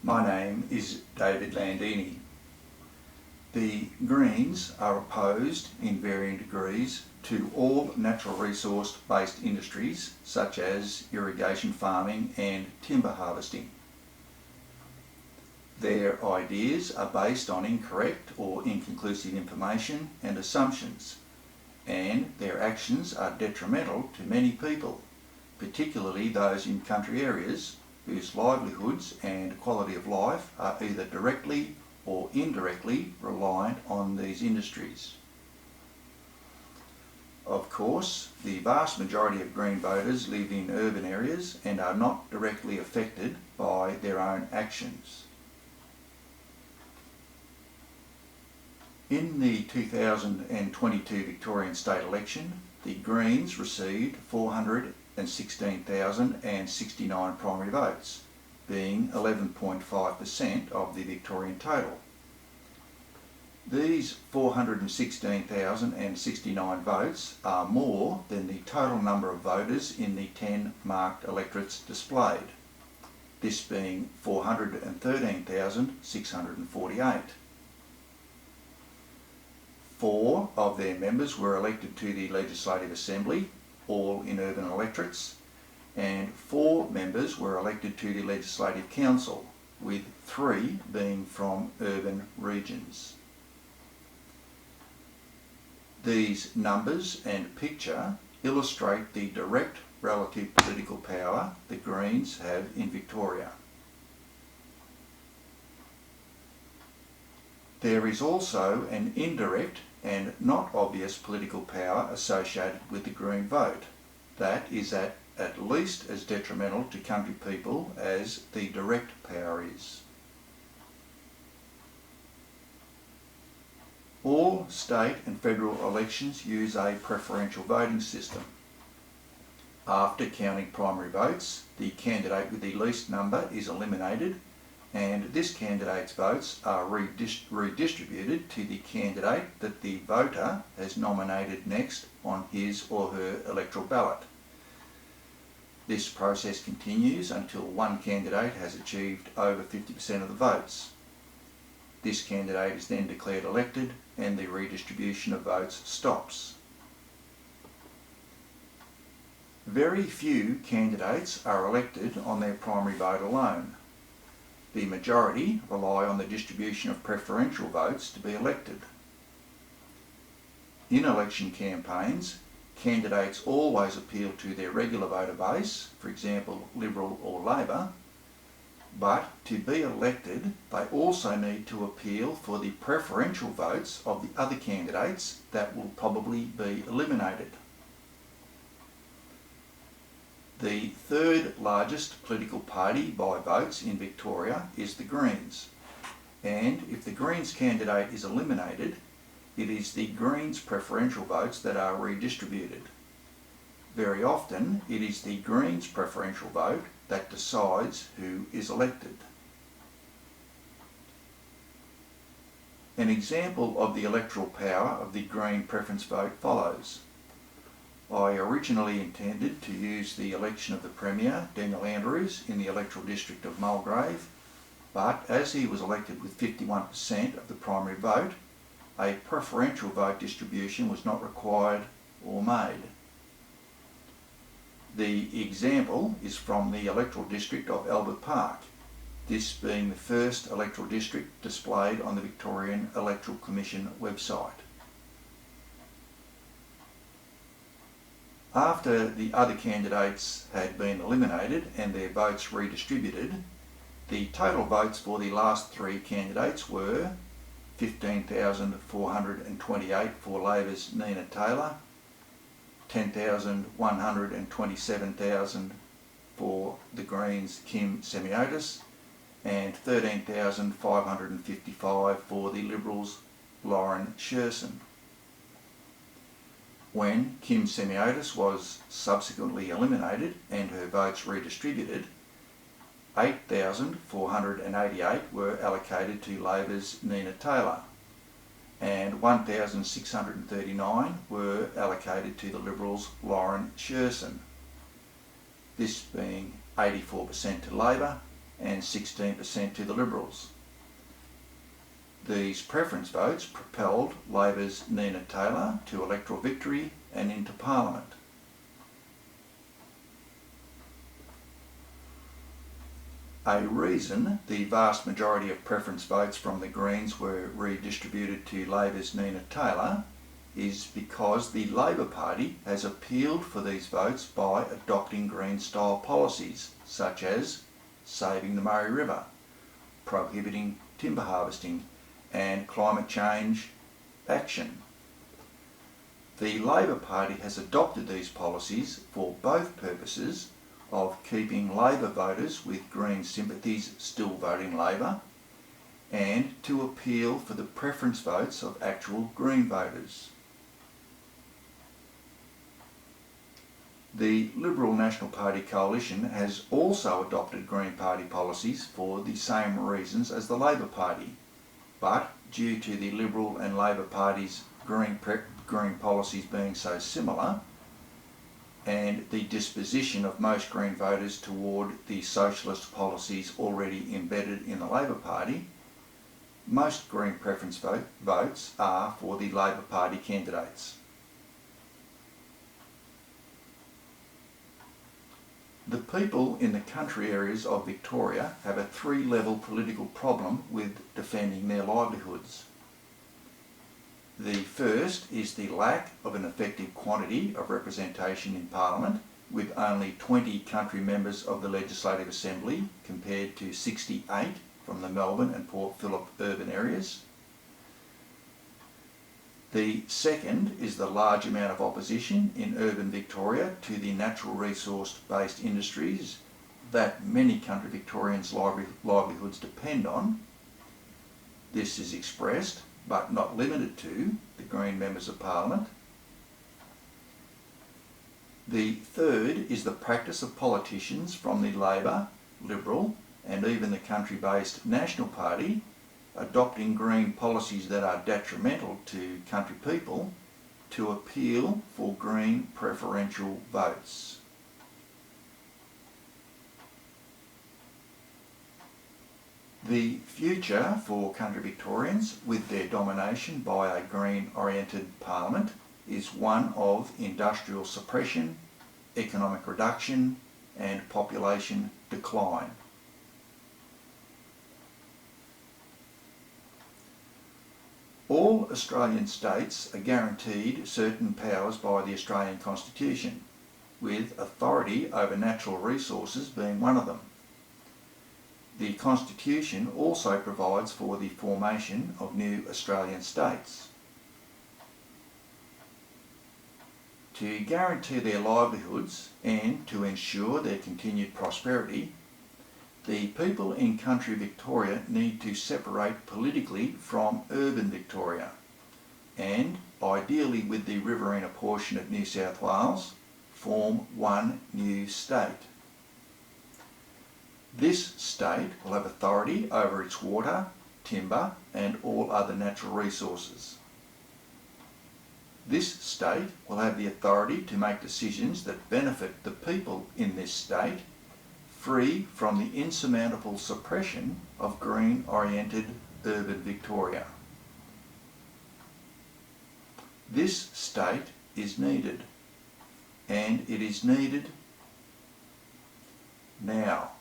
My name is David Landini. The Greens are opposed in varying degrees to all natural resource based industries such as irrigation farming and timber harvesting. Their ideas are based on incorrect or inconclusive information and assumptions, and their actions are detrimental to many people, particularly those in country areas whose livelihoods and quality of life are either directly or indirectly reliant on these industries. Of course, the vast majority of Green voters live in urban areas and are not directly affected by their own actions. In the 2022 Victorian state election, the Greens received 416,069 primary votes, being 11.5% of the Victorian total. These 416,069 votes are more than the total number of voters in the 10 marked electorates displayed, this being 413,648. 4 of their members were elected to the Legislative Assembly, all in urban electorates, and 4 members were elected to the Legislative Council, with 3 being from urban regions. These numbers and picture illustrate the direct relative political power the Greens have in Victoria. There is also an indirect and not obvious political power associated with the Green vote that is at least as detrimental to country people as the direct power is. All state and federal elections use a preferential voting system. After counting primary votes, the candidate with the least number is eliminated, and this candidate's votes are redistributed to the candidate that the voter has nominated next on his or her electoral ballot. This process continues until one candidate has achieved over 50% of the votes. This candidate is then declared elected and the redistribution of votes stops. Very few candidates are elected on their primary vote alone. The majority rely on the distribution of preferential votes to be elected. In election campaigns, candidates always appeal to their regular voter base, for example Liberal or Labor, but to be elected they also need to appeal for the preferential votes of the other candidates that will probably be eliminated. The third largest political party by votes in Victoria is the Greens, and if the Greens candidate is eliminated, it is the Greens preferential votes that are redistributed. Very often it is the Greens preferential vote that decides who is elected. An example of the electoral power of the Green preference vote follows. I originally intended to use the election of the Premier, Daniel Andrews, in the electoral district of Mulgrave, but as he was elected with 51% of the primary vote, a preferential vote distribution was not required or made. The example is from the electoral district of Albert Park, this being the first electoral district displayed on the Victorian Electoral Commission website. After the other candidates had been eliminated and their votes redistributed, the total votes for the last 3 candidates were 15,428 for Labor's Nina Taylor, 10,127 for the Greens' Kim Semiotis, and 13,555 for the Liberals' Lauren Sherson. When Kim Semiotis was subsequently eliminated and her votes redistributed, 8,488 were allocated to Labor's Nina Taylor, and 1,639 were allocated to the Liberals' Lauren Sherson, this being 84% to Labor and 16% to the Liberals. These preference votes propelled Labor's Nina Taylor to electoral victory and into Parliament. A reason the vast majority of preference votes from the Greens were redistributed to Labor's Nina Taylor is because the Labor Party has appealed for these votes by adopting Green-style policies such as saving the Murray River, prohibiting timber harvesting and climate change action. The Labor Party has adopted these policies for both purposes of keeping Labor voters with Green sympathies still voting Labor and to appeal for the preference votes of actual Green voters. The Liberal National Party coalition has also adopted Green Party policies for the same reasons as the Labor Party, but due to the Liberal and Labor Parties' Green policies being so similar, and the disposition of most Green voters toward the socialist policies already embedded in the Labor Party, most Green preference votes are for the Labor Party candidates. The people in the country areas of Victoria have a three-level political problem with defending their livelihoods. The first is the lack of an effective quantity of representation in Parliament, with only 20 country members of the Legislative Assembly compared to 68 from the Melbourne and Port Phillip urban areas. The second is the large amount of opposition in urban Victoria to the natural resource-based industries that many country Victorians' livelihoods depend on. This is expressed, but not limited to, the Green members of Parliament. The third is the practice of politicians from the Labor, Liberal and even the country-based National Party adopting Green policies that are detrimental to country people to appeal for Green preferential votes. The future for country Victorians, with their domination by a Green-oriented Parliament, is one of industrial suppression, economic reduction and population decline. All Australian states are guaranteed certain powers by the Australian Constitution, with authority over natural resources being one of them. The Constitution also provides for the formation of new Australian states. To guarantee their livelihoods and to ensure their continued prosperity, the people in country Victoria need to separate politically from urban Victoria and, ideally with the riverina portion of New South Wales, form one new state. This state will have authority over its water, timber and all other natural resources. This state will have the authority to make decisions that benefit the people in this state, free from the insurmountable suppression of Green-oriented urban Victoria. This state is needed, and it is needed now.